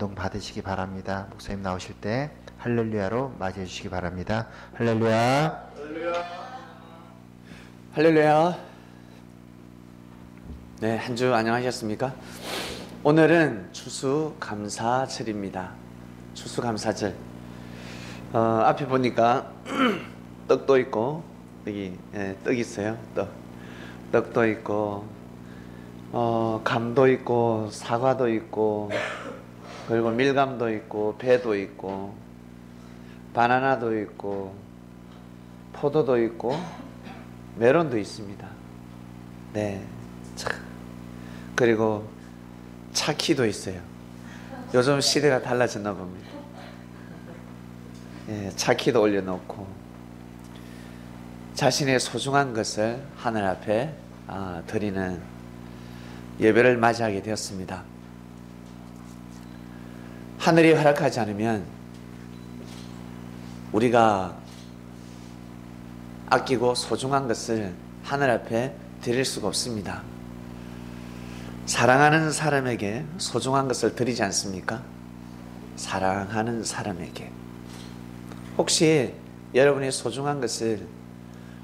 감동 받으시기 바랍니다. 목사님 나오실 때 할렐루야로 맞이해 주시기 바랍니다. 할렐루야. 할렐루야. 네, 한 주 안녕하셨습니까? 오늘은 추수감사절입니다. 추수감사절. 앞에 보니까 떡도 있고 여기 떡 있어요. 떡도 있고 감도 있고 사과도 있고 그리고 밀감도 있고 배도 있고 바나나도 있고 포도도 있고 메론도 있습니다. 네, 그리고 차키도 있어요. 요즘 시대가 달라졌나 봅니다. 차키도 올려놓고 자신의 소중한 것을 하늘 앞에 드리는 예배를 맞이하게 되었습니다. 하늘이 허락하지 않으면 우리가 아끼고 소중한 것을 하늘 앞에 드릴 수가 없습니다. 사랑하는 사람에게 소중한 것을 드리지 않습니까? 사랑하는 사람에게. 혹시 여러분이 소중한 것을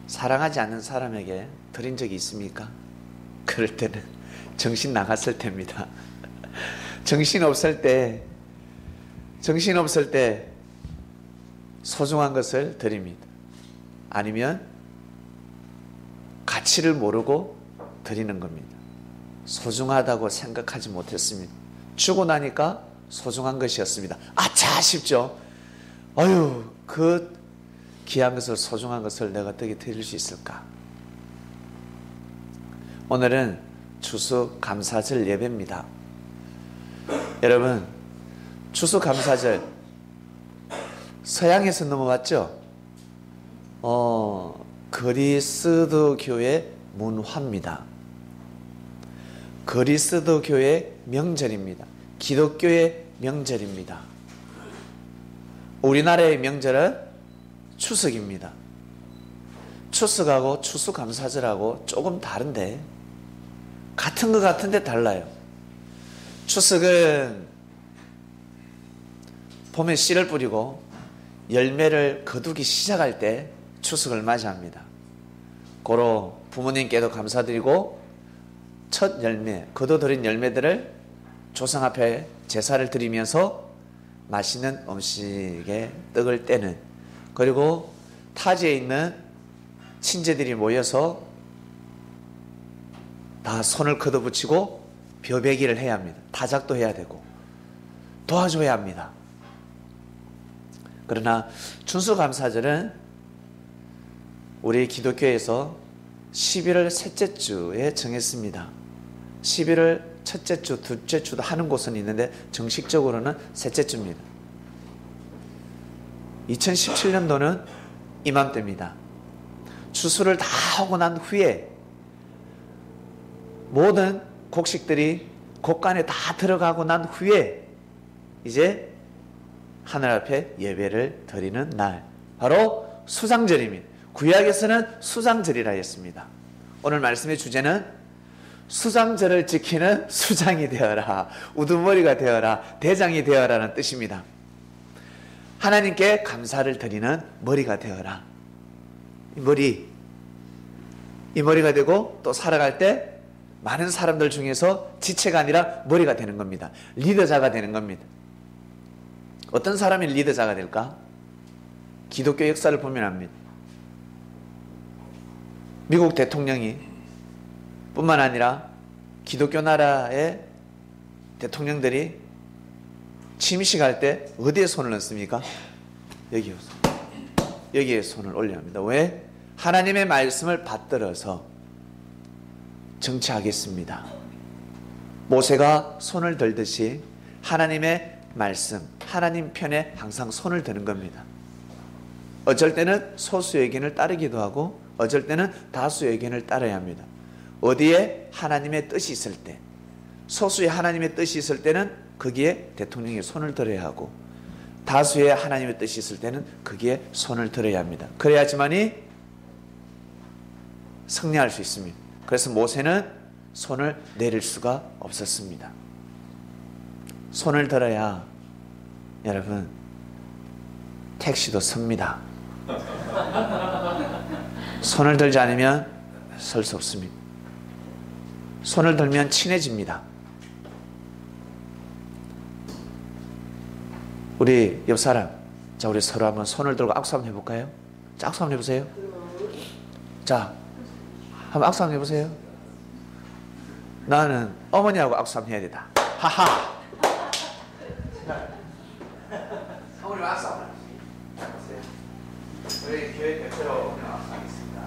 사랑하지 않는 사람에게 드린 적이 있습니까? 그럴 때는 정신 나갔을 때입니다. 정신 없을 때 소중한 것을 드립니다. 아니면 가치를 모르고 드리는 겁니다. 소중하다고 생각하지 못했습니다. 주고 나니까 소중한 것이었습니다. 아차 싶죠. 아유, 그 귀한 것을, 소중한 것을 내가 어떻게 드릴 수 있을까? 오늘은 추수감사절 예배입니다. 여러분, 추수감사절 서양에서 넘어왔죠? 그리스도교의 문화입니다. 그리스도교의 명절입니다. 기독교의 명절입니다. 우리나라의 명절은 추석입니다. 추석하고 추수감사절하고 조금 다른데 같은 것 같은데 달라요. 추석은 봄에 씨를 뿌리고 열매를 거두기 시작할 때 추석을 맞이합니다. 고로 부모님께도 감사드리고 첫 열매, 거둬들인 열매들을 조상 앞에 제사를 드리면서 맛있는 음식에 떡을 떼는, 그리고 타지에 있는 친제들이 모여서 다 손을 걷어붙이고 벼베기를 해야 합니다. 타작도 해야 되고 도와줘야 합니다. 그러나 추수감사절은 우리 기독교에서 11월 셋째 주에 정했습니다. 11월 첫째 주, 둘째 주도 하는 곳은 있는데 정식적으로는 셋째 주입니다. 2017년도는 이맘때입니다. 추수를 다 하고 난 후에 모든 곡식들이 곡간에 다 들어가고 난 후에 이제 하늘 앞에 예배를 드리는 날, 바로 수장절입니다. 구약에서는 수장절이라 했습니다. 오늘 말씀의 주제는 수장절을 지키는 수장이 되어라, 우두머리가 되어라, 대장이 되어라는 뜻입니다. 하나님께 감사를 드리는 머리가 되어라. 이 머리가 되고 또 살아갈 때 많은 사람들 중에서 지체가 아니라 머리가 되는 겁니다. 리더자가 되는 겁니다. 어떤 사람이 리더자가 될까? 기독교 역사를 보면 압니다. 미국 대통령이 뿐만 아니라 기독교 나라의 대통령들이 침식할 때 어디에 손을 얹습니까? 여기에 손을 올려야 합니다. 왜? 하나님의 말씀을 받들어서 정치하겠습니다. 모세가 손을 들듯이 하나님의 말씀, 하나님 편에 항상 손을 드는 겁니다. 어쩔 때는 소수의 의견을 따르기도 하고 어쩔 때는 다수의 의견을 따라야 합니다. 어디에 하나님의 뜻이 있을 때, 소수의 하나님의 뜻이 있을 때는 거기에 대통령이 손을 들어야 하고, 다수의 하나님의 뜻이 있을 때는 거기에 손을 들어야 합니다. 그래야지만이 승리할 수 있습니다. 그래서 모세는 손을 내릴 수가 없었습니다. 손을 들어야 여러분 택시도 섭니다. 손을 들지 않으면 설 수 없습니다. 손을 들면 친해집니다. 우리 옆 사람, 자, 우리 서로 한번 손을 들고 악수 한번 해볼까요? 자, 악수 한번 해보세요. 자, 한번 악수 한번 해보세요. 나는 어머니하고 악수 한번 해야 되다. 하하. 어머니 악수 한번 해보세요. 우리 교회 대표로 어머니 악수 하겠습니다.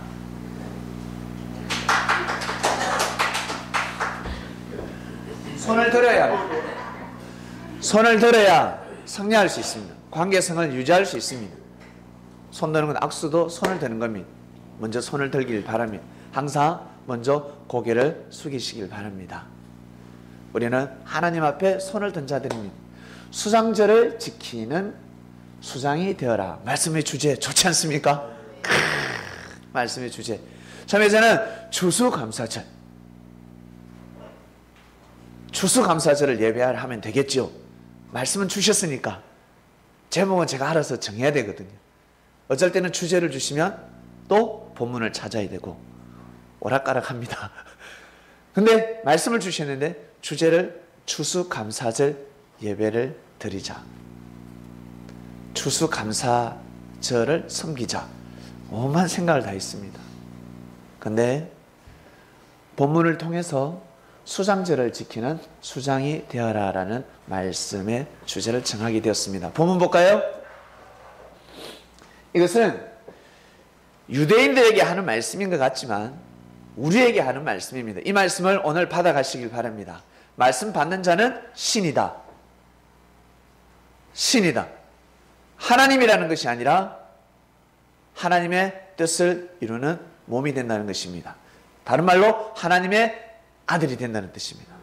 손을 들어야 성례할 수 있습니다. 관계성을 유지할 수 있습니다. 손 드는 건 악수도 손을 드는 겁니다. 먼저 손을 들길 바랍니다. 항상 먼저 고개를 숙이시길 바랍니다. 우리는 하나님 앞에 손을 든 자들입니다. 수장절을 지키는 수장이 되어라. 말씀의 주제 좋지 않습니까? 말씀의 주제. 참여자는 추수감사절. 추수감사절을 예배하면 되겠죠. 말씀은 주셨으니까 제목은 제가 알아서 정해야 되거든요. 어쩔 때는 주제를 주시면 또 본문을 찾아야 되고 오락가락합니다. 근데 말씀을 주셨는데 주제를 추수감사절 예배를 드리자, 추수감사절을 섬기자, 오만 생각을 다 했습니다. 근데 본문을 통해서 수장절을 지키는 수장이 되어라라는 말씀의 주제를 정하게 되었습니다. 본문 볼까요? 이것은 유대인들에게 하는 말씀인 것 같지만 우리에게 하는 말씀입니다. 이 말씀을 오늘 받아가시길 바랍니다. 말씀 받는 자는 신이다. 신이다. 하나님이라는 것이 아니라 하나님의 뜻을 이루는 몸이 된다는 것입니다. 다른 말로 하나님의 아들이 된다는 뜻입니다.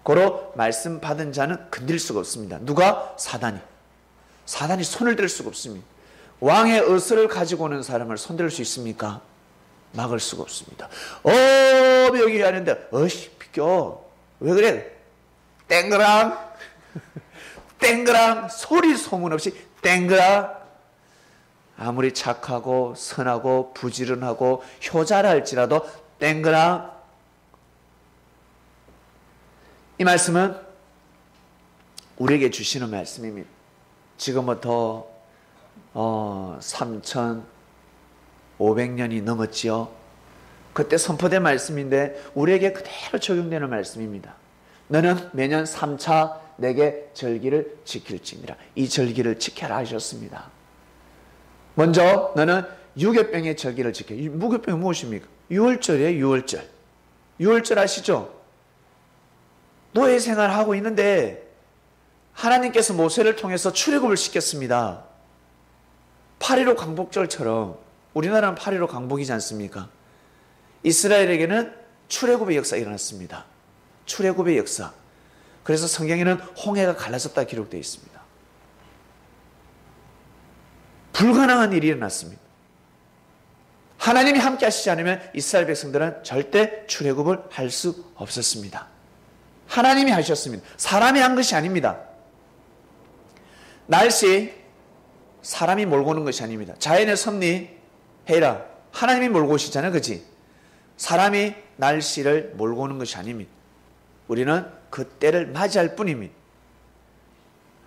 고로 말씀 받은 자는 건들 수가 없습니다. 누가? 사단이. 사단이 손을 댈 수가 없습니다. 왕의 의술을 가지고 오는 사람을 손댈 수 있습니까? 막을 수가 없습니다. 여기 하는데 어이 비켜. 왜 그래? 땡그랑 땡그랑 소리 소문 없이 땡그랑. 아무리 착하고 선하고 부지런하고 효자라 할지라도 땡그랑. 이 말씀은 우리에게 주시는 말씀입니다. 지금부터 3,500년이 넘었지요. 그때 선포된 말씀인데 우리에게 그대로 적용되는 말씀입니다. 너는 매년 3차 내게 절기를 지킬지니라. 이 절기를 지켜라 하셨습니다. 먼저 너는 유교병의 절기를 지켜. 무교병이 무엇입니까? 유월절이에요. 유월절. 유월절 아시죠? 노예 생활을 하고 있는데 하나님께서 모세를 통해서 출애굽을 시켰습니다. 8.15 광복절처럼 우리나라는 8.15 광복이지 않습니까? 이스라엘에게는 출애굽의 역사가 일어났습니다. 출애굽의 역사. 그래서 성경에는 홍해가 갈라졌다 기록되어 있습니다. 불가능한 일이 일어났습니다. 하나님이 함께 하시지 않으면 이스라엘 백성들은 절대 출애굽을 할 수 없었습니다. 하나님이 하셨습니다. 사람이 한 것이 아닙니다. 날씨, 사람이 몰고 오는 것이 아닙니다. 자연의 섭리, 해라. 하나님이 몰고 오시잖아요. 그치? 사람이 날씨를 몰고 오는 것이 아닙니다. 우리는 그 때를 맞이할 뿐입니다.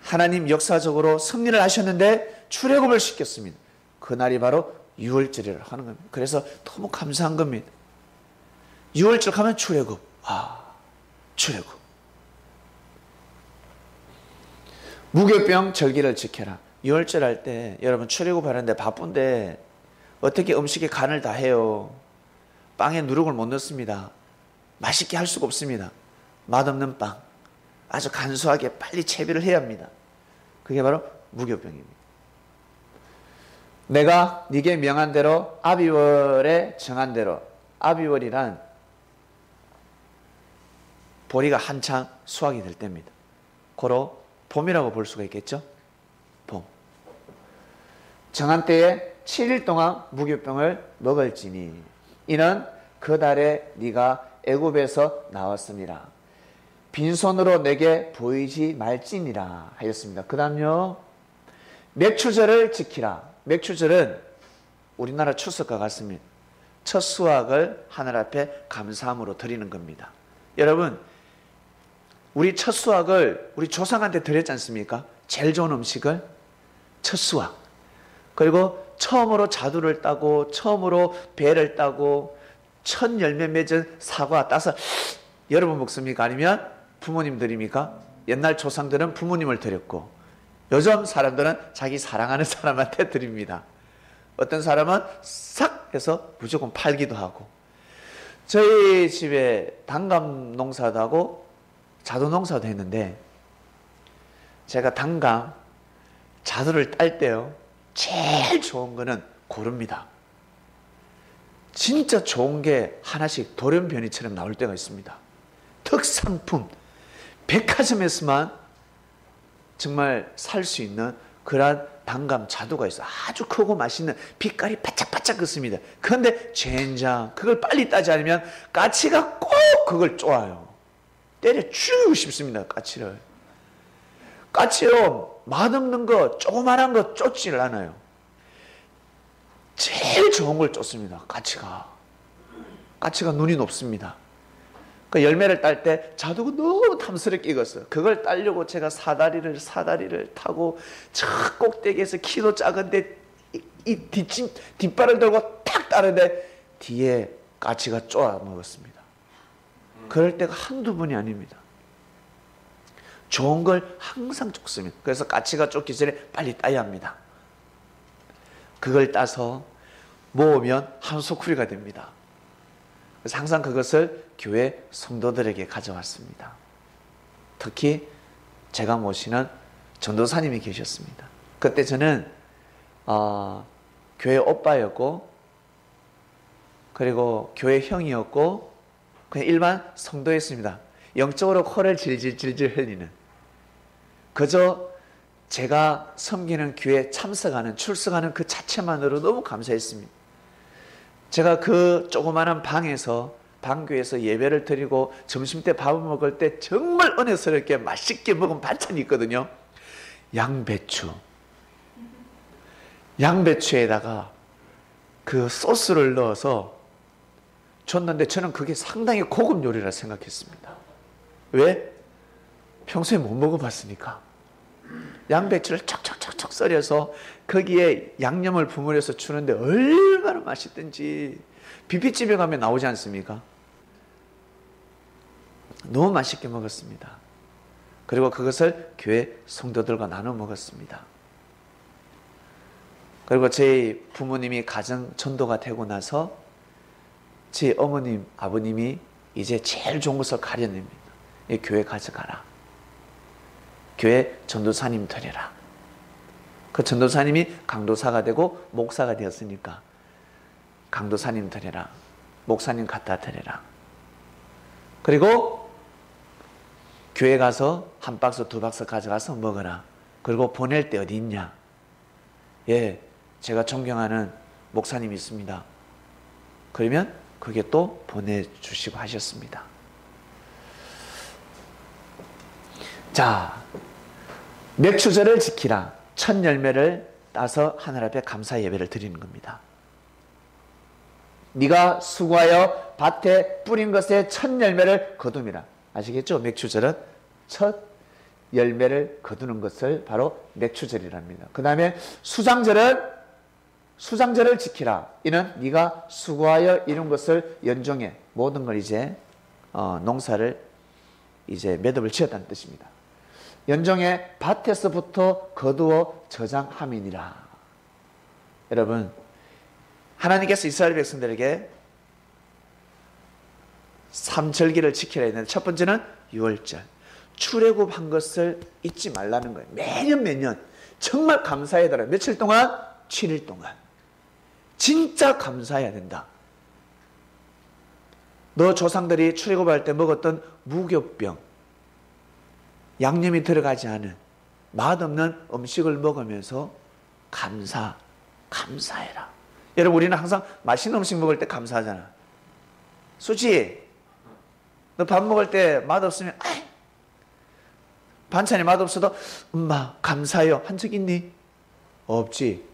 하나님 역사적으로 섭리를 하셨는데 출애굽을 시켰습니다. 그날이 바로 유월절이라고 하는 겁니다. 그래서 너무 감사한 겁니다. 유월절 하면 출애굽. 출애굽. 무교병 절기를 지켜라. 유월절 할 때 여러분 출애굽 하는데 바쁜데 어떻게 음식에 간을 다 해요? 빵에 누룩을 못 넣습니다. 맛있게 할 수가 없습니다. 맛없는 빵. 아주 간소하게 빨리 채비를 해야 합니다. 그게 바로 무교병입니다. 내가 네게 명한 대로 아비월에 정한 대로. 아비월이란 보리가 한창 수확이 될 때입니다. 고로 봄이라고 볼 수가 있겠죠? 봄. 정한 때에 7일 동안 무교병을 먹을지니 이는 그 달에 네가 애굽에서 나왔습니다. 빈손으로 내게 보이지 말지니라 하였습니다. 그 다음요. 맥추절을 지키라. 맥추절은 우리나라 추석과 같습니다. 첫 수확을 하늘 앞에 감사함으로 드리는 겁니다. 여러분, 우리 첫 수확을 우리 조상한테 드렸지 않습니까? 제일 좋은 음식을 첫 수확. 그리고 처음으로 자두를 따고 처음으로 배를 따고 첫 열매 맺은 사과 따서 여러분 먹습니까? 아니면 부모님 드립니까? 옛날 조상들은 부모님을 드렸고 요즘 사람들은 자기 사랑하는 사람한테 드립니다. 어떤 사람은 싹 해서 무조건 팔기도 하고. 저희 집에 단감 농사도 하고 자두 농사도 했는데 제가 단감 자두를 딸 때요 제일 좋은 거는 고릅니다. 진짜 좋은 게 하나씩 돌연변이처럼 나올 때가 있습니다. 특상품, 백화점에서만 정말 살 수 있는 그러한 단감 자두가 있어. 아주 크고 맛있는 빛깔이 바짝바짝 그렇습니다. 그런데 젠장 그걸 빨리 따지 않으면 까치가 꼭 그걸 쪼아요. 때려 죽이고 싶습니다. 까치를. 까치요 맛없는 거 조그만한 거 쫓지를 않아요. 제일 좋은 걸 쫓습니다. 까치가 눈이 높습니다. 그 열매를 딸 때 자두가 너무 탐스럽게 익었어요. 그걸 따려고 제가 사다리를 타고 저 꼭대기에서 키도 작은데 이 뒷발을 들고 탁 따르는데 뒤에 까치가 쪼아 먹었습니다. 그럴 때가 한두 번이 아닙니다. 좋은 걸 항상 쫓습니다. 그래서 까치가 쫓기 전에 빨리 따야 합니다. 그걸 따서 모으면 한 소쿠리가 됩니다. 그래서 항상 그것을 교회 성도들에게 가져왔습니다. 특히 제가 모시는 전도사님이 계셨습니다. 그때 저는 교회 오빠였고 그리고 교회 형이었고 그냥 일반 성도였습니다. 영적으로 코를 질질 흘리는 그저 제가 섬기는 교회 참석하는 출석하는 그 자체만으로 너무 감사했습니다. 제가 그 조그마한 방에서 방교에서 예배를 드리고 점심때 밥을 먹을 때 정말 은혜스럽게 맛있게 먹은 반찬이 있거든요. 양배추에다가 그 소스를 넣어서 줬는데 저는 그게 상당히 고급 요리라 생각했습니다. 왜? 평소에 못 먹어봤으니까. 양배추를 척척척척 썰어서 거기에 양념을 버무려서 주는데 얼마나 맛있든지. 뷔페집에 가면 나오지 않습니까? 너무 맛있게 먹었습니다. 그리고 그것을 교회 성도들과 나눠 먹었습니다. 그리고 제 부모님이 가정 전도가 되고 나서 제 어머님, 아버님이 이제 제일 좋은 것을 가려냅니다. 이 교회 가져가라. 교회 전도사님 드려라. 그 전도사님이 강도사가 되고 목사가 되었으니까 강도사님 드려라. 목사님 갖다 드려라. 그리고 교회 가서 한 박스 두 박스 가져가서 먹어라. 그리고 보낼 때 어디 있냐? 예, 제가 존경하는 목사님이 있습니다. 그러면 그게 또 보내주시고 하셨습니다. 자, 맥추절을 지키라. 첫 열매를 따서 하늘 앞에 감사 예배를 드리는 겁니다. 네가 수고하여 밭에 뿌린 것의 첫 열매를 거둠이라. 아시겠죠? 맥추절은 첫 열매를 거두는 것을 바로 맥추절이랍니다. 그 다음에 수장절을 지키라. 이는 네가 수고하여 이룬 것을 연종해. 모든 걸 이제 농사를 이제 매듭을 지었다는 뜻입니다. 연종해 밭에서부터 거두어 저장함이니라. 여러분, 하나님께서 이스라엘 백성들에게 3절기를 지키라 했는데 첫 번째는 6월절. 출애굽한 것을 잊지 말라는 거예요. 매년 정말 감사해달라. 며칠 동안? 7일 동안. 진짜 감사해야 된다. 너 조상들이 출애굽할 때 먹었던 무교병, 양념이 들어가지 않은 맛없는 음식을 먹으면서 감사해라. 여러분, 우리는 항상 맛있는 음식 먹을 때 감사하잖아. 수지, 너 밥 먹을 때 맛없으면 반찬이 맛없어도 엄마 감사해요 한 적 있니? 없지.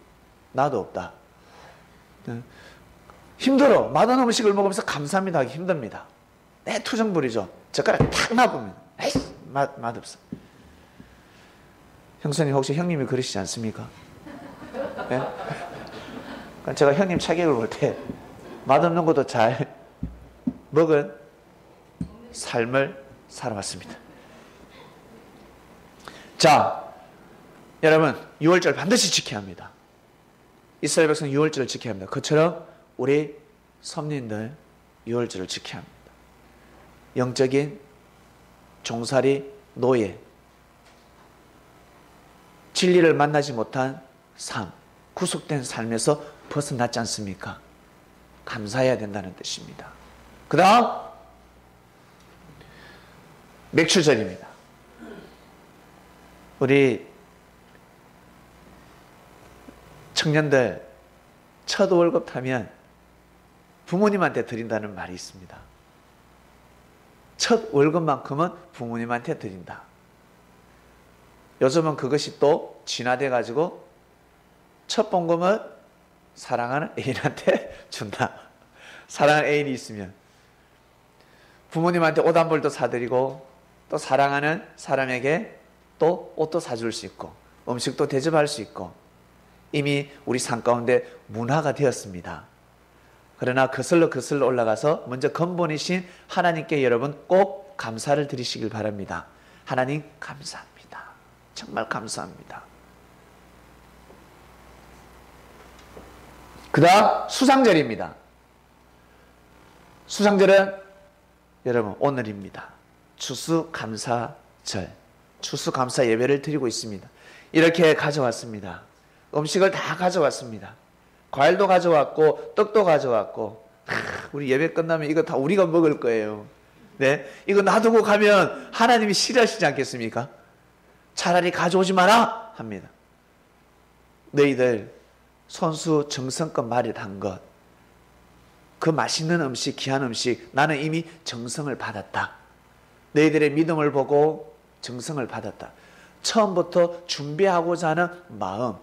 나도 없다. 힘들어. 맛없는 음식을 먹으면서 감사합니다 하기 힘듭니다. 내 투정 부리죠. 젓가락 탁 놔보면 에이씨 맛없어. 형수님 혹시 형님이 그러시지 않습니까? 네? 제가 형님 차격을 볼 때 맛없는 것도 잘 먹은 삶을 살아왔습니다. 자, 여러분 6월절 반드시 지켜야 합니다. 이스라엘 백성 6월절을 지켜야 합니다. 그처럼 우리 선민들 6월절을 지켜야 합니다. 영적인 종살이, 노예, 진리를 만나지 못한 삶, 구속된 삶에서 벗어났지 않습니까? 감사해야 된다는 뜻입니다. 그 다음 맥추절입니다. 우리 청년들 첫 월급 타면 부모님한테 드린다는 말이 있습니다. 첫 월급만큼은 부모님한테 드린다. 요즘은 그것이 또 진화돼 가지고 첫 봉급은 사랑하는 애인한테 준다. 사랑하는 애인이 있으면 부모님한테 옷 한 벌도 사드리고 또 사랑하는 사람에게 또 옷도 사줄 수 있고 음식도 대접할 수 있고 이미 우리 삶 가운데 문화가 되었습니다. 그러나 거슬러 올라가서 먼저 근본이신 하나님께 여러분 꼭 감사를 드리시길 바랍니다. 하나님 감사합니다. 정말 감사합니다. 그 다음 수상절입니다. 수상절은 여러분 오늘입니다. 추수감사절, 추수감사 예배를 드리고 있습니다. 이렇게 가져왔습니다. 음식을 다 가져왔습니다. 과일도 가져왔고 떡도 가져왔고 우리 예배 끝나면 이거 다 우리가 먹을 거예요. 네, 이거 놔두고 가면 하나님이 싫어하시지 않겠습니까? 차라리 가져오지 마라 합니다. 너희들 손수 정성껏 마련한 것, 그 맛있는 음식, 귀한 음식 나는 이미 정성을 받았다. 너희들의 믿음을 보고 정성을 받았다. 처음부터 준비하고자 하는 마음,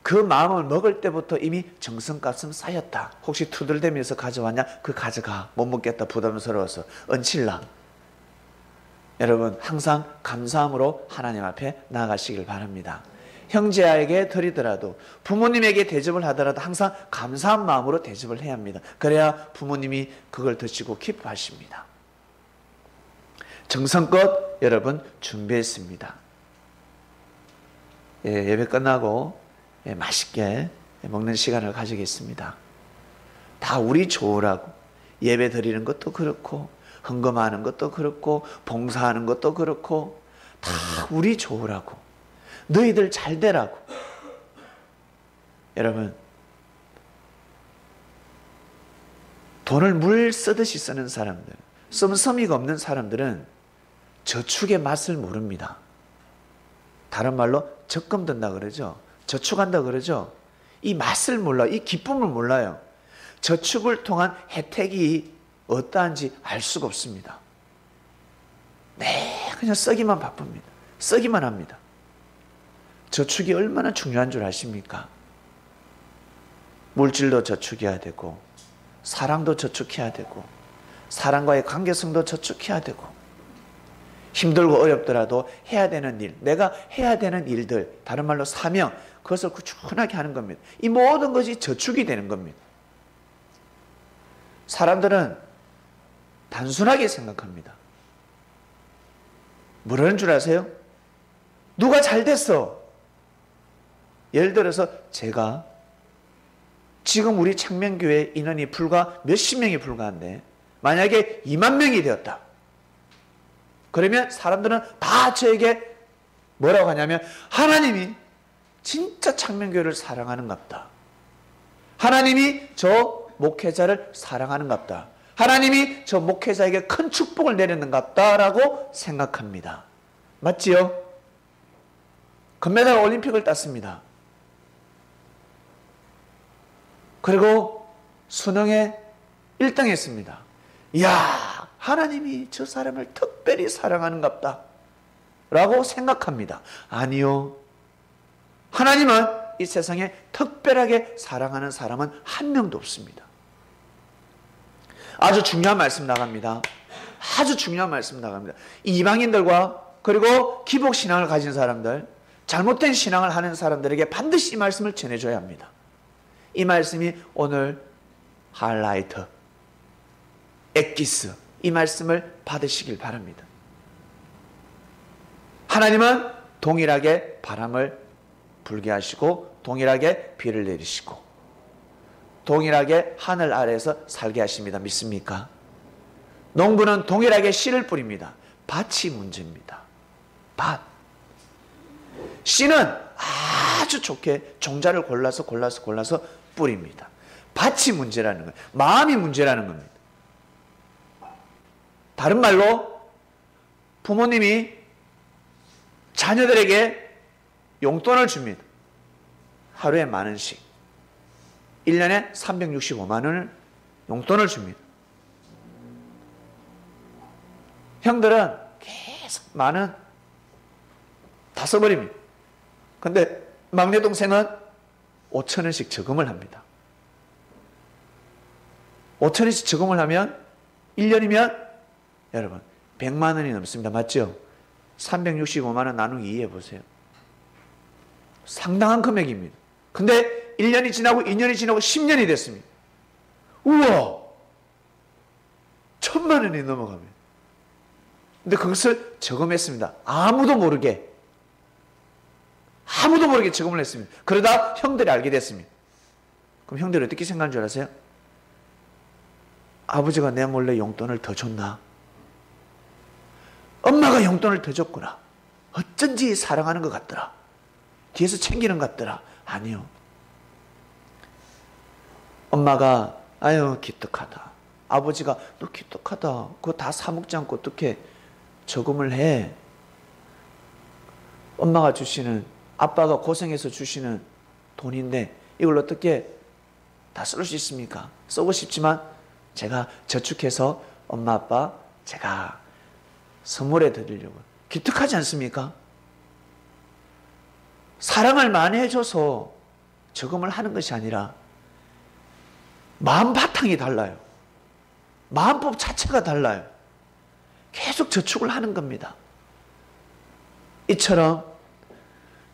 그 마음을 먹을 때부터 이미 정성값은 쌓였다. 혹시 투덜대면서 가져왔냐? 그 가져가. 못 먹겠다 부담스러워서 얹힐라. 여러분 항상 감사함으로 하나님 앞에 나아가시길 바랍니다. 형제에게 드리더라도 부모님에게 대접을 하더라도 항상 감사한 마음으로 대접을 해야 합니다. 그래야 부모님이 그걸 드시고 기뻐하십니다. 정성껏 여러분 준비했습니다. 예배 끝나고 맛있게 먹는 시간을 가지겠습니다. 다 우리 좋으라고 예배 드리는 것도 그렇고 헌금하는 것도 그렇고 봉사하는 것도 그렇고 다 우리 좋으라고 너희들 잘 되라고. 여러분 돈을 물 쓰듯이 쓰는 사람들, 씀씀이가 없는 사람들은 저축의 맛을 모릅니다. 다른 말로 적금 든다 그러죠. 저축한다 그러죠. 이 맛을 몰라요. 이 기쁨을 몰라요. 저축을 통한 혜택이 어떠한지 알 수가 없습니다. 네, 그냥 쓰기만 바쁩니다. 쓰기만 합니다. 저축이 얼마나 중요한 줄 아십니까? 물질도 저축해야 되고 사랑도 저축해야 되고 사람과의 관계성도 저축해야 되고 힘들고 어렵더라도 해야 되는 일, 내가 해야 되는 일들, 다른 말로 사명, 그것을 꾸준하게 하는 겁니다. 이 모든 것이 저축이 되는 겁니다. 사람들은 단순하게 생각합니다. 뭐라는 줄 아세요? 누가 잘 됐어. 예를 들어서 제가 지금 우리 창명교회 인원이 불과 몇십 명이 불과한데 만약에 2만 명이 되었다. 그러면 사람들은 다 저에게 뭐라고 하냐면 하나님이 진짜 창명교회를 사랑하는갑다. 하나님이 저 목회자를 사랑하는갑다. 하나님이 저 목회자에게 큰 축복을 내리는갑다라고 생각합니다. 맞지요? 금메달 올림픽을 땄습니다. 그리고 수능에 1등 했습니다. 이야, 하나님이 저 사람을 특별히 사랑하는갑다. 라고 생각합니다. 아니요. 하나님은 이 세상에 특별하게 사랑하는 사람은 한 명도 없습니다. 아주 중요한 말씀 나갑니다. 아주 중요한 말씀 나갑니다. 이방인들과 그리고 기복신앙을 가진 사람들, 잘못된 신앙을 하는 사람들에게 반드시 이 말씀을 전해줘야 합니다. 이 말씀이 오늘 하이라이트, 엑기스, 이 말씀을 받으시길 바랍니다. 하나님은 동일하게 바람을 불게 하시고 동일하게 비를 내리시고 동일하게 하늘 아래에서 살게 하십니다. 믿습니까? 농부는 동일하게 씨를 뿌립니다. 밭이 문제입니다. 밭. 씨는 아주 좋게 종자를 골라서 뿌립니다. 밭이 문제라는 거예요. 마음이 문제라는 겁니다. 다른 말로 부모님이 자녀들에게 용돈을 줍니다. 하루에 10,000원씩. 1년에 365만 원을 용돈을 줍니다. 형들은 계속 많은 다 써버립니다. 근데 막내 동생은 5,000원씩 저금을 합니다. 5,000원씩 저금을 하면 1년이면 여러분 100만 원이 넘습니다. 맞죠? 365만 원 나누기 2 해보세요. 상당한 금액입니다. 근데 1년이 지나고 2년이 지나고 10년이 됐습니다. 우와! 1,000만 원이 넘어갑니다. 근데 그것을 저금했습니다. 아무도 모르게 저금을 했습니다. 그러다 형들이 알게 됐습니다. 그럼 형들이 어떻게 생각하는 줄 아세요? 아버지가 내 몰래 용돈을 더 줬나? 엄마가 용돈을 더 줬구나. 어쩐지 사랑하는 것 같더라. 뒤에서 챙기는 것 같더라. 아니요. 엄마가 아유 기특하다. 아버지가 너 기특하다. 그거 다 사 먹지 않고 어떻게 저금을 해. 엄마가 주시는, 아빠가 고생해서 주시는 돈인데 이걸 어떻게 다 쓸 수 있습니까? 쓰고 싶지만 제가 저축해서 엄마 아빠 제가 선물해 드리려고. 기특하지 않습니까? 사랑을 많이 해줘서 저금을 하는 것이 아니라 마음 바탕이 달라요. 마음법 자체가 달라요. 계속 저축을 하는 겁니다. 이처럼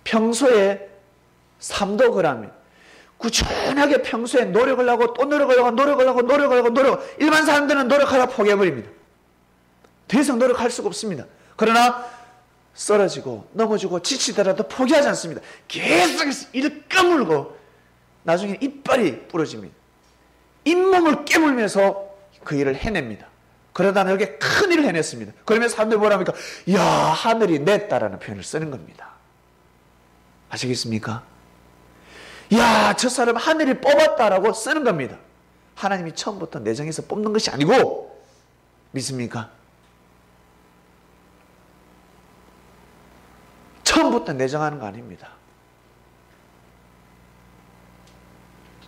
평소에 삶도 그러면 꾸준하게 평소에 노력을 하고 또 노력을 하고 일반 사람들은 노력하다 포기해버립니다. 더 이상 노력할 수가 없습니다. 그러나 쓰러지고 넘어지고 지치더라도 포기하지 않습니다. 계속해서 이를 까물고 나중에 이빨이 부러집니다. 잇몸을 깨물면서 그 일을 해냅니다. 그러다 이렇게 큰 일을 해냈습니다. 그러면 사람들이 뭐라 합니까? 야, 하늘이 냈다라는 표현을 쓰는 겁니다. 아시겠습니까? 야, 저 사람 하늘이 뽑았다라고 쓰는 겁니다. 하나님이 처음부터 내정해서 뽑는 것이 아니고, 믿습니까? 처음부터 내정하는 거 아닙니다.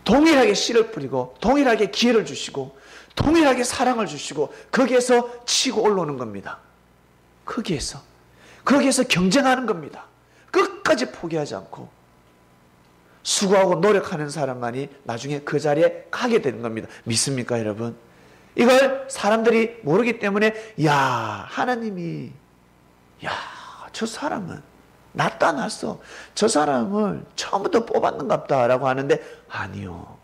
동일하게 씨를 뿌리고 동일하게 기회를 주시고 동일하게 사랑을 주시고 거기에서 치고 올라오는 겁니다. 거기에서 경쟁하는 겁니다. 끝까지 포기하지 않고 수고하고 노력하는 사람만이 나중에 그 자리에 가게 되는 겁니다. 믿습니까, 여러분? 이걸 사람들이 모르기 때문에 하나님이 저 사람은 낫다 낫어. 저 사람을 처음부터 뽑았는갑다 라고 하는데 아니요.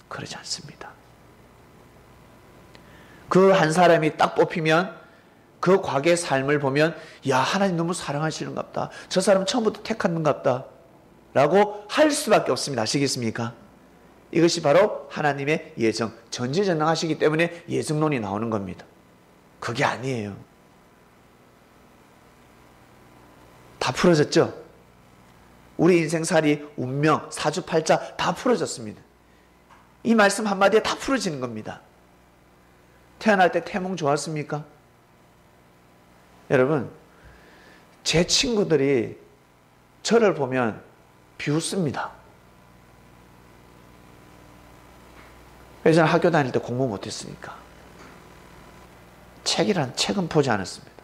그러지 않습니다. 그 한 사람이 딱 뽑히면 그 과거의 삶을 보면 하나님 너무 사랑하시는갑다. 저 사람 처음부터 택하는갑다 라고 할 수밖에 없습니다. 아시겠습니까? 이것이 바로 하나님의 예정, 전지전능하시기 때문에 예정론이 나오는 겁니다. 그게 아니에요. 다 풀어졌죠? 우리 인생살이, 운명, 사주팔자 다 풀어졌습니다. 이 말씀 한마디에 다 풀어지는 겁니다. 태어날 때 태몽 좋았습니까? 여러분, 제 친구들이 저를 보면 비웃습니다. 예전에 학교 다닐 때 공부 못했으니까. 책은 보지 않았습니다.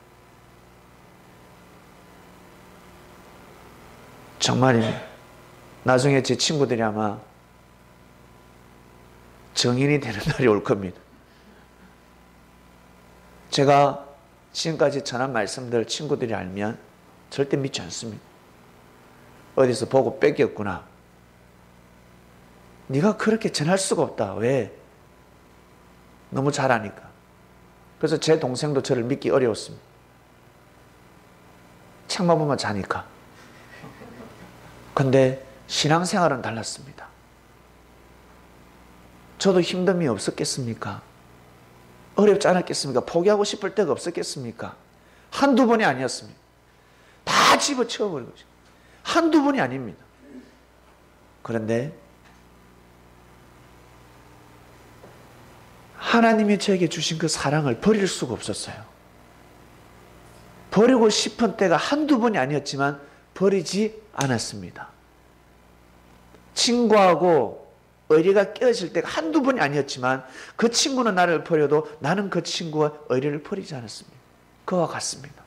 정말입니다. 나중에 제 친구들이 아마 정인이 되는 날이 올 겁니다. 제가 지금까지 전한 말씀들 친구들이 알면 절대 믿지 않습니다. 어디서 보고 뺏겼구나. 네가 그렇게 전할 수가 없다. 왜? 너무 잘하니까. 그래서 제 동생도 저를 믿기 어려웠습니다. 책만 보면 자니까. 근데 신앙생활은 달랐습니다. 저도 힘듦이 없었겠습니까? 어렵지 않았겠습니까? 포기하고 싶을 때가 없었겠습니까? 한두 번이 아니었습니다. 다 집어치워버린 거죠. 한두 번이 아닙니다. 그런데 하나님이 저에게 주신 그 사랑을 버릴 수가 없었어요. 버리고 싶은 때가 한두 번이 아니었지만 버리지 않았습니다. 친구하고 의리가 깨어질 때가 한두 번이 아니었지만 그 친구는 나를 버려도 나는 그 친구와 의리를 버리지 않았습니다. 그와 같습니다.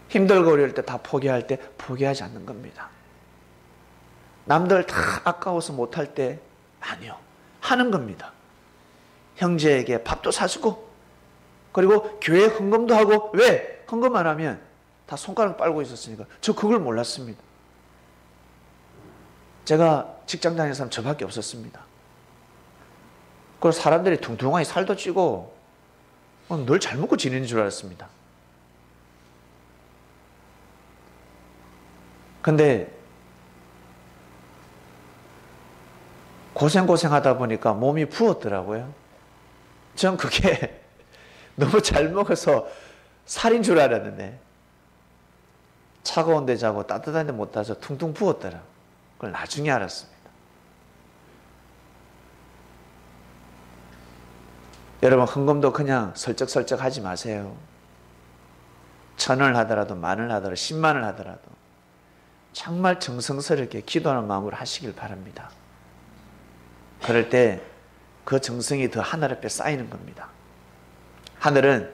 힘들고 어려울 때 다 포기할 때 포기하지 않는 겁니다. 남들 다 아까워서 못할 때 아니요. 하는 겁니다. 형제에게 밥도 사주고 그리고 교회 헌금도 하고 왜? 헌금 안 하면 다 손가락 빨고 있었으니까 저 그걸 몰랐습니다. 제가 직장 다니는 사람 저밖에 없었습니다. 그리고 사람들이 둥둥하게 살도 찌고 늘 잘 먹고 지내는 줄 알았습니다. 근데 고생하다 보니까 몸이 부었더라고요. 전 그게 너무 잘 먹어서 살인 줄 알았는데 차가운 데 자고 따뜻한 데 못 자서 퉁퉁 부었더라. 그걸 나중에 알았습니다. 여러분 헌금도 그냥 설쩍설쩍 하지 마세요. 1,000원을 하더라도 10,000원을 하더라도 10만원을 하더라도 정말 정성스럽게 기도하는 마음으로 하시길 바랍니다. 그럴 때 그 정성이 더 하늘 앞에 쌓이는 겁니다. 하늘은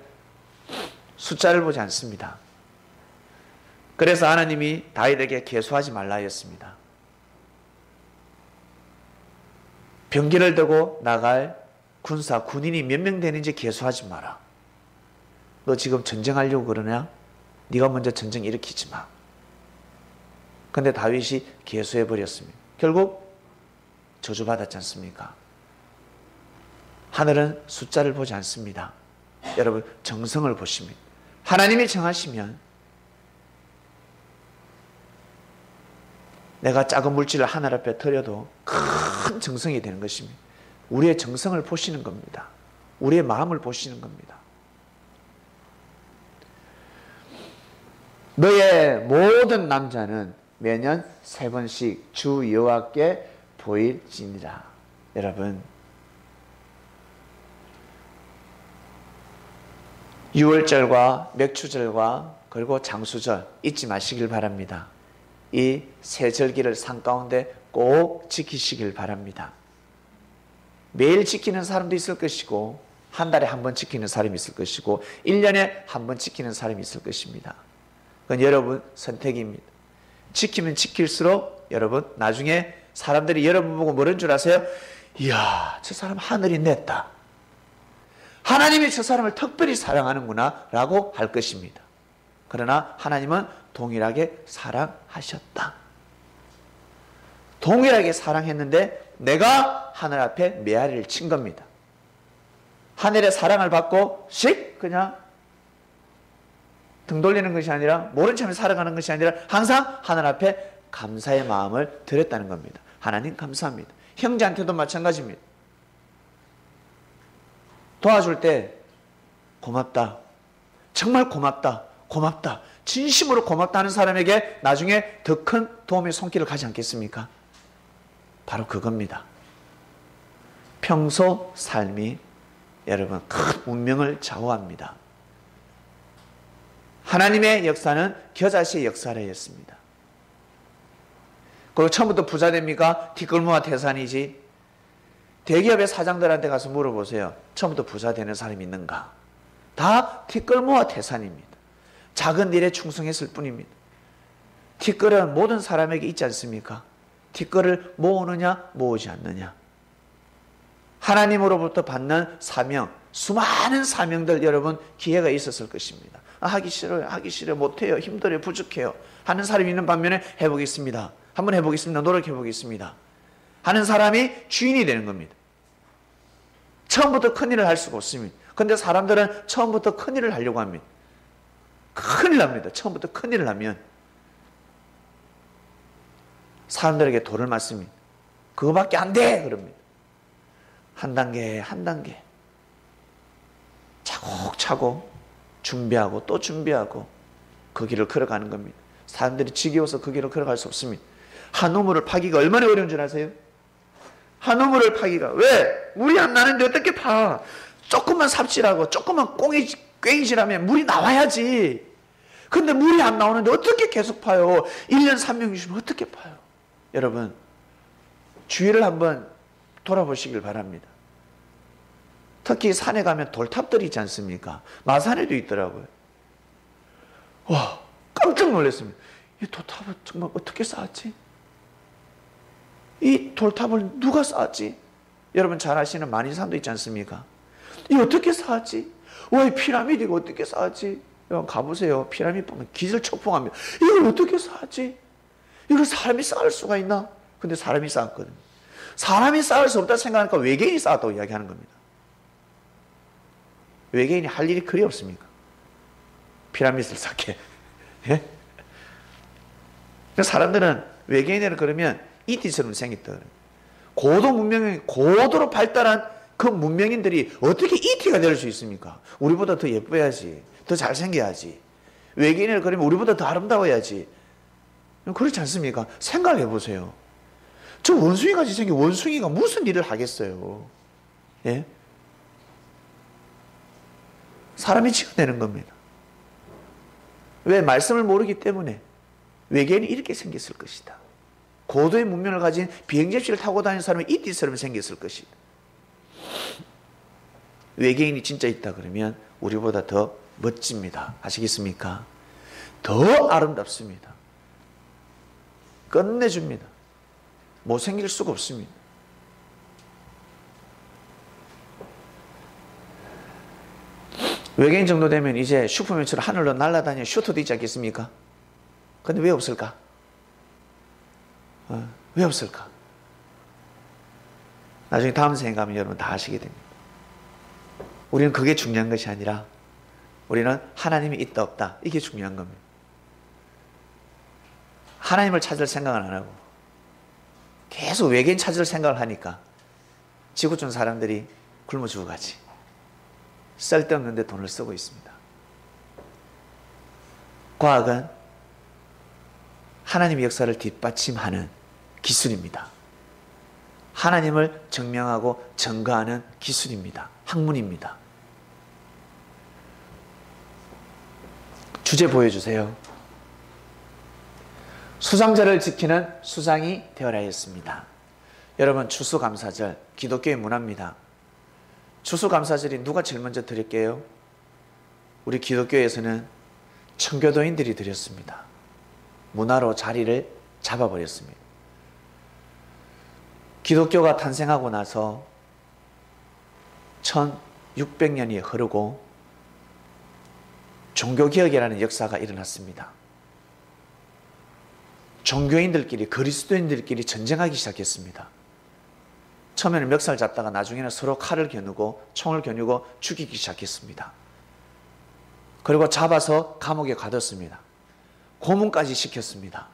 숫자를 보지 않습니다. 그래서 하나님이 다윗에게 계수하지 말라 하였습니다. 병기를 들고 나갈 군인이 몇 명 되는지 계수하지 마라. 너 지금 전쟁하려고 그러냐? 네가 먼저 전쟁 일으키지 마. 근데 다윗이 계수해버렸습니다. 결국 저주받았지 않습니까? 하늘은 숫자를 보지 않습니다. 여러분 정성을 보십니다. 하나님이 정하시면 내가 작은 물질을 하늘 앞에 드려도 큰 정성이 되는 것입니다. 우리의 정성을 보시는 겁니다. 우리의 마음을 보시는 겁니다. 너의 모든 남자는 매년 3번씩 주 여호와께 보일지니라. 여러분 6월절과 맥추절과 그리고 장수절 잊지 마시길 바랍니다. 이 세 절기를 산 가운데 꼭 지키시길 바랍니다. 매일 지키는 사람도 있을 것이고 한 달에 한 번 지키는 사람이 있을 것이고 1년에 한 번 지키는 사람이 있을 것입니다. 그건 여러분 선택입니다. 지키면 지킬수록 여러분 나중에 사람들이 여러분 보고 뭐라는 줄 아세요? 이야 저 사람 하늘이 냈다. 하나님이 저 사람을 특별히 사랑하는구나 라고 할 것입니다. 그러나 하나님은 동일하게 사랑하셨다. 동일하게 사랑했는데 내가 하늘 앞에 메아리를 친 겁니다. 하늘의 사랑을 받고 씩 그냥 등 돌리는 것이 아니라 모른 척하며 살아가는 것이 아니라 항상 하늘 앞에 감사의 마음을 드렸다는 겁니다. 하나님 감사합니다. 형제한테도 마찬가지입니다. 도와줄 때 고맙다. 정말 고맙다. 고맙다. 진심으로 고맙다 하는 사람에게 나중에 더 큰 도움의 손길을 가지 않겠습니까? 바로 그겁니다. 평소 삶이 여러분 큰 운명을 좌우합니다. 하나님의 역사는 겨자씨의 역사였습니다. 그리고 처음부터 부자 됩니까? 뒷걸음과 태산이지. 대기업의 사장들한테 가서 물어보세요. 처음부터 부자 되는 사람이 있는가? 다 뒷걸음과 태산입니다. 작은 일에 충성했을 뿐입니다. 티끌은 모든 사람에게 있지 않습니까? 티끌을 모으느냐 모으지 않느냐. 하나님으로부터 받는 사명, 수많은 사명들 여러분 기회가 있었을 것입니다. 하기 싫어요, 하기 싫어요, 못해요, 힘들어요, 부족해요 하는 사람이 있는 반면에 해보겠습니다, 한번 해보겠습니다, 노력해보겠습니다 하는 사람이 주인이 되는 겁니다. 처음부터 큰일을 할 수가 없습니다. 그런데 사람들은 처음부터 큰일을 하려고 합니다. 큰일 납니다. 처음부터 큰일을 하면 사람들에게 돌을 맞습니다. 그거밖에 안 돼! 그럽니다. 한 단계 한 단계 차곡차곡 준비하고 또 준비하고 그 길을 걸어가는 겁니다. 사람들이 지겨워서 그 길을 걸어갈 수 없습니다. 한 우물을 파기가 얼마나 어려운 줄 아세요? 한 우물을 파기가. 왜? 물이 안 나는데 어떻게 파? 조금만 삽질하고 조금만 꽹질하면 물이 나와야지. 근데 물이 안 나오는데 어떻게 계속 파요? 1년 3년 주시면 어떻게 파요? 여러분 주위를 한번 돌아보시길 바랍니다. 특히 산에 가면 돌탑들이 있지 않습니까? 마산에도 있더라고요. 와, 깜짝 놀랐습니다. 이 돌탑을 정말 어떻게 쌓았지? 이 돌탑을 누가 쌓았지? 여러분 잘 아시는 만이산도 있지 않습니까? 이 어떻게 쌓았지? 와, 이 피라미드 이거 어떻게 쌓았지? 여러분 가보세요. 피라미드 보면 기절초풍합니다. 이걸 어떻게 쌓았지? 이걸 사람이 쌓을 수가 있나? 근데 사람이 쌓았거든요. 사람이 쌓을 수 없다 생각하니까 외계인이 쌓았다고 이야기하는 겁니다. 외계인이 할 일이 그리 없습니까? 피라미드를 쌓게. 예? 사람들은 외계인을 그러면 이티처럼 생겼다. 고도 문명이 고도로 발달한 그 문명인들이 어떻게 이티가 될 수 있습니까? 우리보다 더 예뻐야지, 더 잘생겨야지, 외계인을 그러면 우리보다 더 아름다워야지. 그렇지 않습니까? 생각해 보세요. 저 원숭이같이 생긴 원숭이가 무슨 일을 하겠어요? 예? 사람이 찍어내는 겁니다. 왜? 말씀을 모르기 때문에. 외계인이 이렇게 생겼을 것이다. 고도의 문명을 가진 비행접시를 타고 다니는 사람이 이티처럼 생겼을 것이다. 외계인이 진짜 있다 그러면 우리보다 더 멋집니다. 아시겠습니까? 더 아름답습니다. 끝내줍니다. 못생길 수가 없습니다. 외계인 정도 되면 이제 슈퍼맨처럼 하늘로 날아다니는 슈터도 있지 않겠습니까? 근데 왜 없을까? 왜 없을까? 나중에 다음 생에 가면 여러분 다 아시게 됩니다. 우리는 그게 중요한 것이 아니라 우리는 하나님이 있다 없다 이게 중요한 겁니다. 하나님을 찾을 생각은 안 하고 계속 외계인 찾을 생각을 하니까 지구촌 사람들이 굶어 죽어가지. 쓸데없는 데 돈을 쓰고 있습니다. 과학은 하나님의 역사를 뒷받침하는 기술입니다. 하나님을 증명하고 증거하는 기술입니다. 학문입니다. 주제 보여주세요. 수상자를 지키는 수상이 되어라 했습니다. 여러분 추수감사절 기독교의 문화입니다. 추수감사절이 누가 제일 먼저 드릴게요? 우리 기독교에서는 청교도인들이 드렸습니다. 문화로 자리를 잡아버렸습니다. 기독교가 탄생하고 나서 1600년이 흐르고 종교개혁이라는 역사가 일어났습니다. 종교인들끼리 그리스도인들끼리 전쟁하기 시작했습니다. 처음에는 멱살 잡다가 나중에는 서로 칼을 겨누고 총을 겨누고 죽이기 시작했습니다. 그리고 잡아서 감옥에 가뒀습니다. 고문까지 시켰습니다.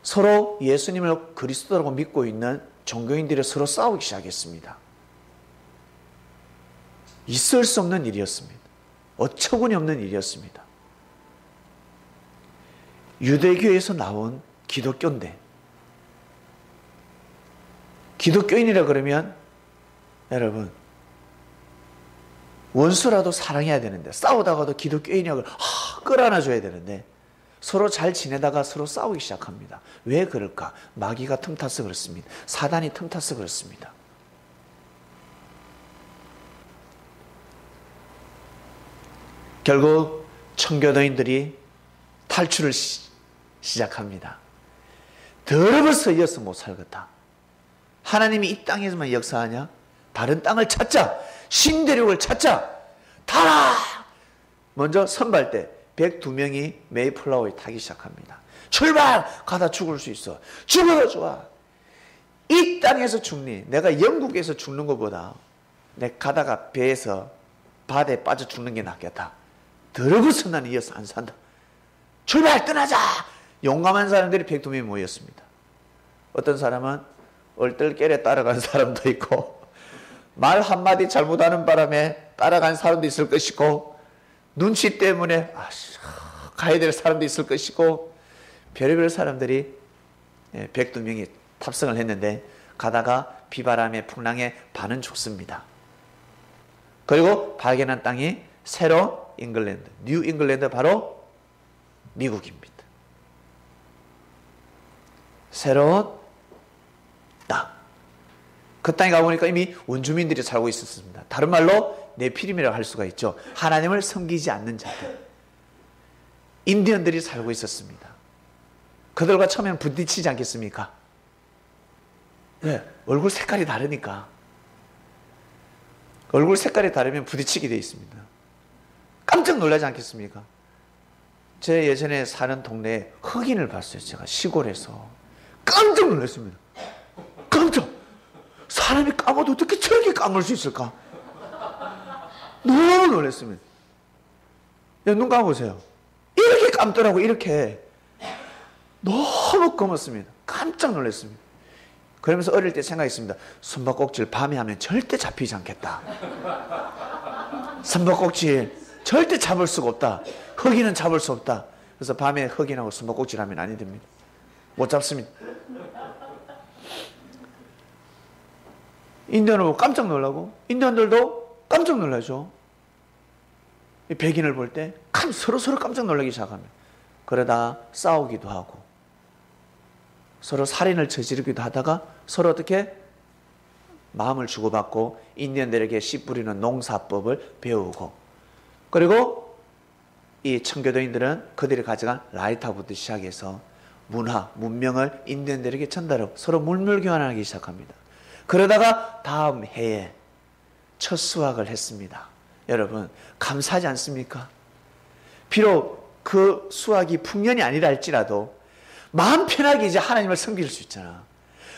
서로 예수님을 그리스도라고 믿고 있는 종교인들이 서로 싸우기 시작했습니다. 있을 수 없는 일이었습니다. 어처구니 없는 일이었습니다. 유대교에서 나온 기독교인데 기독교인이라 그러면 여러분 원수라도 사랑해야 되는데 싸우다가도 기독교인이라고 끌어안아줘야 되는데 서로 잘 지내다가 서로 싸우기 시작합니다. 왜 그럴까? 마귀가 틈타서 그렇습니다. 사단이 틈타서 그렇습니다. 결국 청교도인들이 탈출을 시작합니다. 더러워서 이어서 못 살겠다. 하나님이 이 땅에서만 역사하냐? 다른 땅을 찾자. 신대륙을 찾자. 타라. 먼저 선발대 102명이 메이플라워에 타기 시작합니다. 출발! 가다 죽을 수 있어. 죽어도 좋아. 이 땅에서 죽니? 내가 영국에서 죽는 것보다 내 가다가 배에서 바다에 빠져 죽는 게 낫겠다. 더러워서 나는 이어서 안 산다. 출발! 떠나자! 용감한 사람들이 102명이 모였습니다. 어떤 사람은 얼떨결에 따라간 사람도 있고 말 한마디 잘못하는 바람에 따라간 사람도 있을 것이고 눈치 때문에 가야 될 사람도 있을 것이고 별의별 사람들이 102명이 탑승을 했는데 가다가 비바람에 풍랑에 반은 죽습니다. 그리고 발견한 땅이 새로운 잉글랜드, 뉴 잉글랜드, 바로 미국입니다. 새로운 땅. 그 땅에 가보니까 이미 원주민들이 살고 있었습니다. 다른 말로 네피림이라고 할 수가 있죠. 하나님을 섬기지 않는 자들. 인디언들이 살고 있었습니다. 그들과 처음에는 부딪히지 않겠습니까? 네, 얼굴 색깔이 다르니까. 얼굴 색깔이 다르면 부딪히게 되어 있습니다. 깜짝 놀라지 않겠습니까? 제 예전에 사는 동네에 흑인을 봤어요. 제가 시골에서. 깜짝 놀랐습니다. 깜짝! 사람이 감아도 어떻게 저렇게 감을 수 있을까? 너무 놀랐습니다. 눈 감아보세요. 이렇게 감더라고, 이렇게. 너무 검었습니다. 깜짝 놀랐습니다. 그러면서 어릴 때 생각했습니다. 숨바꼭질 밤에 하면 절대 잡히지 않겠다. 숨바꼭질 절대 잡을 수가 없다. 흑인은 잡을 수 없다. 그래서 밤에 흑인하고 숨바꼭질 하면 아니 됩니다. 못 잡습니다. 인디언을 보고 깜짝 놀라고 인디언들도 깜짝 놀라죠. 백인을 볼 때 서로 깜짝 놀라기 시작합니다. 그러다 싸우기도 하고 서로 살인을 저지르기도 하다가 서로 어떻게 마음을 주고받고 인디언들에게 씨 뿌리는 농사법을 배우고, 그리고 이 청교도인들은 그들이 가져간 라이터부터 시작해서 문화, 문명을 인디언들에게 전달하고 서로 물물교환하기 시작합니다. 그러다가 다음 해에 첫 수확을 했습니다. 여러분 감사하지 않습니까? 비록 그 수확이 풍년이 아니라 할지라도 마음 편하게 이제 하나님을 섬길 수 있잖아.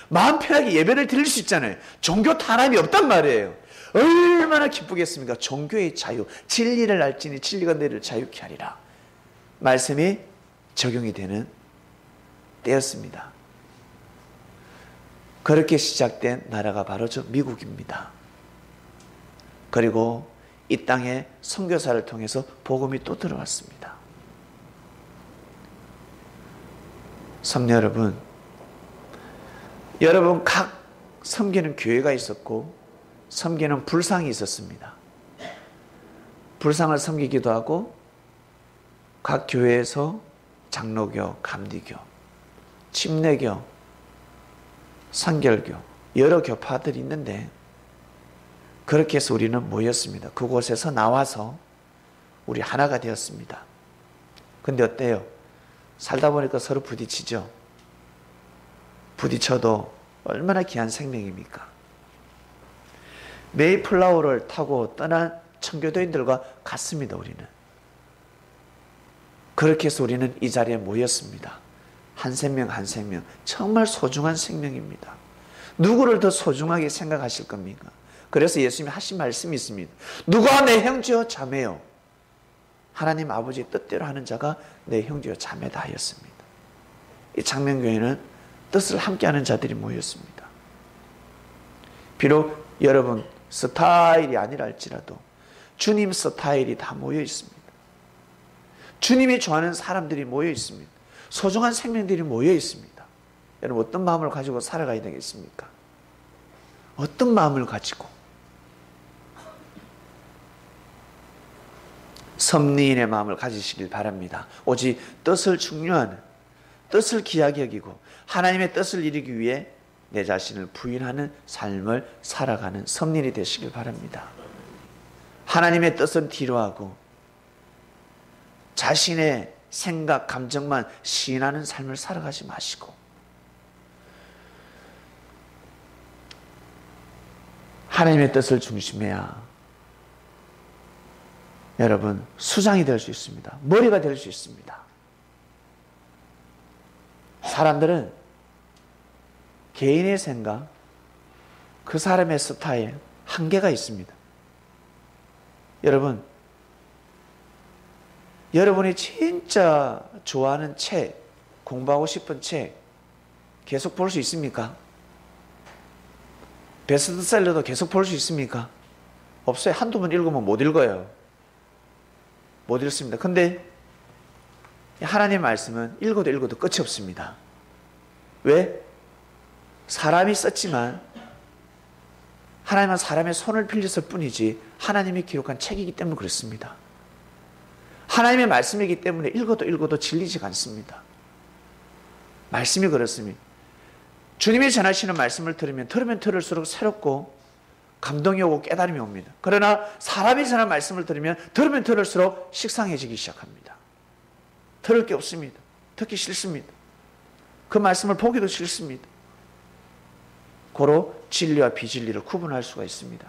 마음 편하게 예배를 드릴 수 있잖아요. 종교 탄압이 없단 말이에요. 얼마나 기쁘겠습니까? 종교의 자유, 진리를 알지니 진리가 너희를 자유케 하리라. 말씀이 적용이 되는 때였습니다. 그렇게 시작된 나라가 바로 저 미국입니다. 그리고 이 땅에 선교사를 통해서 복음이 또 들어왔습니다. 성도 여러분, 여러분 각 섬기는 교회가 있었고 섬기는 불상이 있었습니다. 불상을 섬기기도 하고 각 교회에서 장로교, 감리교, 침례교, 상결교 여러 교파들이 있는데 그렇게 해서 우리는 모였습니다. 그곳에서 나와서 우리 하나가 되었습니다. 근데 어때요? 살다 보니까 서로 부딪히죠. 부딪혀도 얼마나 귀한 생명입니까? 메이플라워를 타고 떠난 청교도인들과 같습니다. 우리는 그렇게 해서 우리는 이 자리에 모였습니다. 한 생명 한 생명 정말 소중한 생명입니다. 누구를 더 소중하게 생각하실 겁니까? 그래서 예수님이 하신 말씀이 있습니다. 누가 내 형제요 자매요, 하나님 아버지의 뜻대로 하는 자가 내 형제요 자매다 하였습니다. 이 장명교회는 뜻을 함께하는 자들이 모였습니다. 비록 여러분 스타일이 아니라 할지라도 주님 스타일이 다 모여 있습니다. 주님이 좋아하는 사람들이 모여 있습니다. 소중한 생명들이 모여 있습니다. 여러분 어떤 마음을 가지고 살아가야 되겠습니까? 어떤 마음을 가지고? 섭리인의 마음을 가지시길 바랍니다. 오직 뜻을 중요하는, 뜻을 귀하게 여기고 하나님의 뜻을 이루기 위해 내 자신을 부인하는 삶을 살아가는 섭리인이 되시길 바랍니다. 하나님의 뜻은 뒤로하고 자신의 생각, 감정만 시인하는 삶을 살아가지 마시고 하나님의 뜻을 중심해야 여러분 수장이 될 수 있습니다. 머리가 될 수 있습니다. 사람들은 개인의 생각, 그 사람의 스타일, 한계가 있습니다. 여러분, 여러분이 진짜 좋아하는 책, 공부하고 싶은 책 계속 볼 수 있습니까? 베스트셀러도 계속 볼 수 있습니까? 없어요. 한두 번 읽으면 못 읽어요. 못 읽습니다. 근데 하나님의 말씀은 읽어도 읽어도 끝이 없습니다. 왜? 사람이 썼지만 하나님은 사람의 손을 빌렸을 뿐이지 하나님이 기록한 책이기 때문에 그렇습니다. 하나님의 말씀이기 때문에 읽어도 읽어도 질리지가 않습니다. 말씀이 그렇습니다. 주님이 전하시는 말씀을 들으면 들을수록 새롭고 감동이 오고 깨달음이 옵니다. 그러나 사람이 전한 말씀을 들으면 들을수록 식상해지기 시작합니다. 들을 게 없습니다. 듣기 싫습니다. 그 말씀을 보기도 싫습니다. 고로 진리와 비진리를 구분할 수가 있습니다.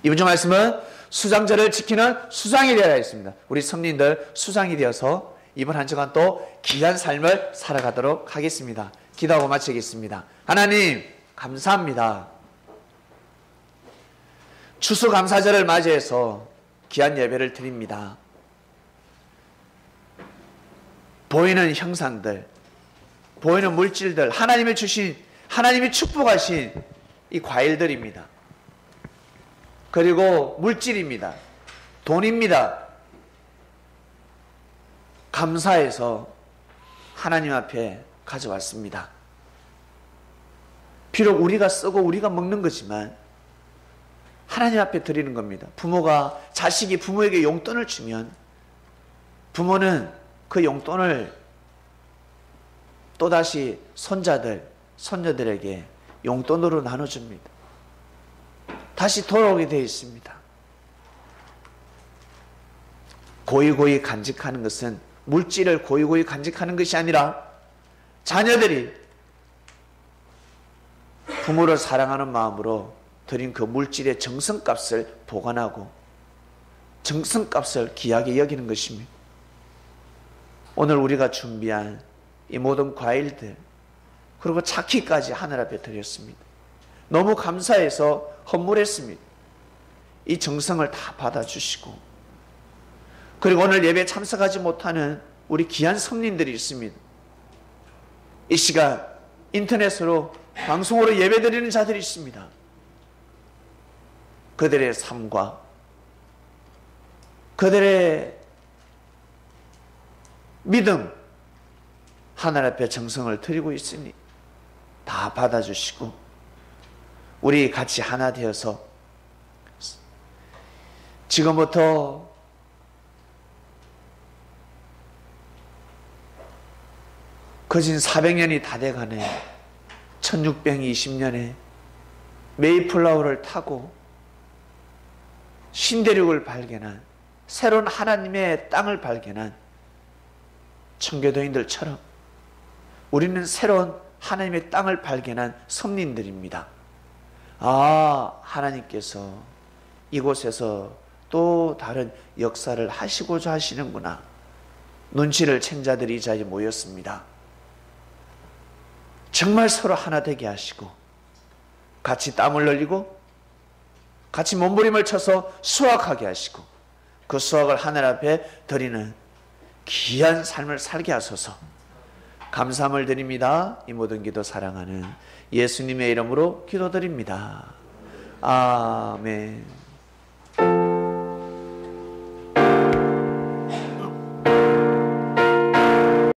이번 주 말씀은 수장자를 지키는 수장이 되어야 했습니다. 우리 성도님들 수장이 되어서 이번 한 주간 또 귀한 삶을 살아가도록 하겠습니다. 기도하고 마치겠습니다. 하나님 감사합니다. 추수감사절을 맞이해서 귀한 예배를 드립니다. 보이는 형상들, 보이는 물질들, 하나님이 주신, 하나님이 축복하신 이 과일들입니다. 그리고 물질입니다. 돈입니다. 감사해서 하나님 앞에 가져왔습니다. 비록 우리가 쓰고 우리가 먹는 거지만 하나님 앞에 드리는 겁니다. 부모가, 자식이 부모에게 용돈을 주면 부모는 그 용돈을 또다시 손자들, 손녀들에게 용돈으로 나눠줍니다. 다시 돌아오게 되어 있습니다. 고이고이 간직하는 것은 물질을 고이고이 간직하는 것이 아니라 자녀들이 부모를 사랑하는 마음으로 드린 그 물질의 정성값을 보관하고 정성값을 귀하게 여기는 것입니다. 오늘 우리가 준비한 이 모든 과일들 그리고 차키까지 하늘 앞에 드렸습니다. 너무 감사해서 헌물했습니다. 이 정성을 다 받아주시고 그리고 오늘 예배에 참석하지 못하는 우리 귀한 성님들이 있습니다. 이 시간 인터넷으로 방송으로 예배드리는 자들이 있습니다. 그들의 삶과 그들의 믿음 하늘 앞에 정성을 드리고 있으니 다 받아주시고 우리 같이 하나 되어서 지금부터 거진 400년이 다 돼가네 1620년에 메이플라워를 타고 신대륙을 발견한 새로운 하나님의 땅을 발견한 청교도인들처럼 우리는 새로운 하나님의 땅을 발견한 선민들입니다. 아, 하나님께서 이곳에서 또 다른 역사를 하시고자 하시는구나. 눈치를 챈 자들이 이 자리에 모였습니다. 정말 서로 하나 되게 하시고 같이 땀을 흘리고 같이 몸부림을 쳐서 수확하게 하시고 그 수확을 하늘 앞에 드리는 귀한 삶을 살게 하소서. 감사함을 드립니다. 이 모든 기도 사랑하는 예수님의 이름으로 기도드립니다. 아멘.